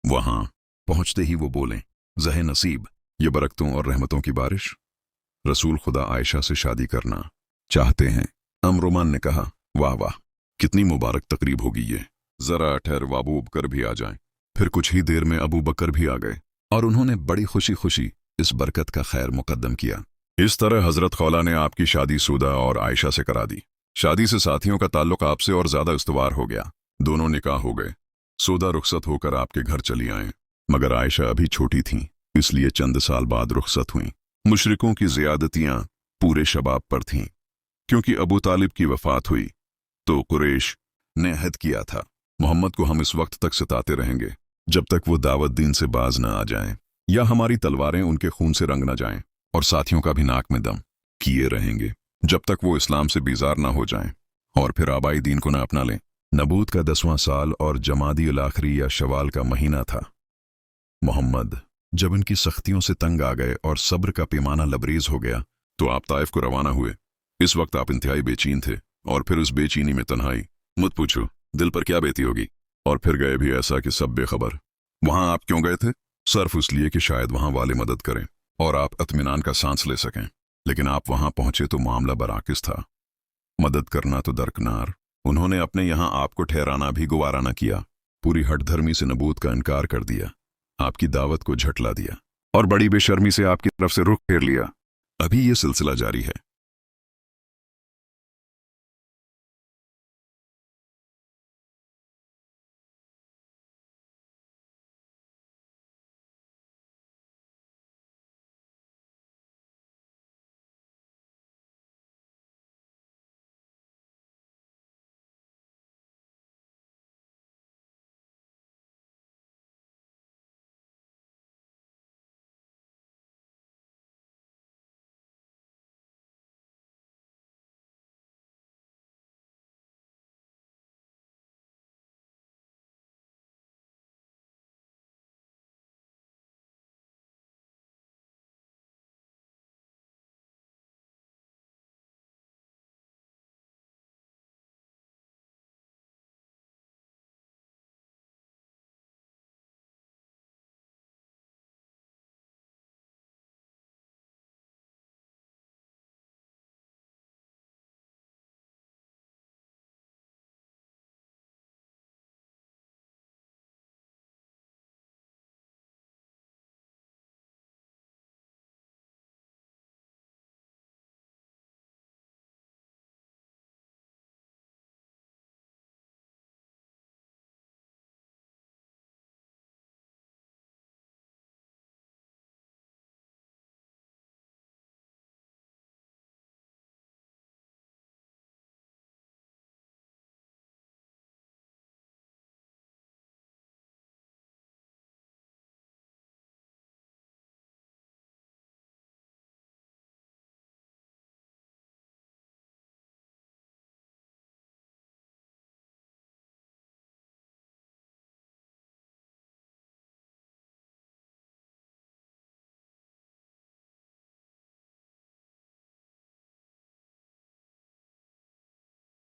वहां पहुंचते ही वो बोले, ज़हे नसीब, ये बरकतों और रहमतों की बारिश। रसूल खुदा आयशा से शादी करना चाहते हैं। अमरुमान ने कहा, वाह वाह, कितनी मुबारक तकरीब होगी ये। जरा ठहर, अबू बकर भी आ जाएं। फिर कुछ ही देर में अबू बकर भी आ गए और उन्होंने बड़ी खुशी खुशी इस बरकत का खैर मुकद्दम किया। इस तरह हजरत खौला ने आपकी शादी सूदा और आयशा से करा दी। शादी से साथियों का ताल्लुक आपसे और ज्यादा इस्तवार हो गया। दोनों निकाह हो गए। सूदा रुखसत होकर आपके घर चली आए, मगर आयशा अभी छोटी थीं, इसलिए चंद साल बाद रुखसत हुईं। मुशरिकों की ज़ियादतियां पूरे शबाब पर थीं, क्योंकि अबू तालिब की वफात हुई तो कुरैश ने अहद किया था, मोहम्मद को हम इस वक्त तक सताते रहेंगे जब तक वो दावत दीन से बाज न आ जाएं, या हमारी तलवारें उनके खून से रंग न जाएं, और साथियों का भी नाक में दम किए रहेंगे जब तक वो इस्लाम से बीजार ना हो जाएं और फिर आबाई दीन को न अपना लें। नबूत का 10वां साल और जमादी उल आखिरी या शवाल का महीना था। मोहम्मद जब इनकी सख्तियों से तंग आ गए और सब्र का पैमाना लबरेज हो गया तो आप ताइफ को रवाना हुए। इस वक्त आप इंतहाई बेचैन थे, और फिर उस बेचैनी में तन्हाई, मत पूछो दिल पर क्या बीती होगी। और फिर गए भी ऐसा कि सब बेखबर। वहां आप क्यों गए थे? सिर्फ इसलिए कि शायद वहां वाले मदद करें और आप इत्मीनान का सांस ले सकें। लेकिन आप वहां पहुंचे तो मामला बराकिस था। मदद करना तो दरकिनार, उन्होंने अपने यहां आपको ठहराना भी गुवारा न किया। पूरी हठधर्मी से नबूत का इनकार कर दिया, आपकी दावत को झटला दिया और बड़ी बेशर्मी से आपकी तरफ से रुख फेर लिया। अभी ये सिलसिला जारी है।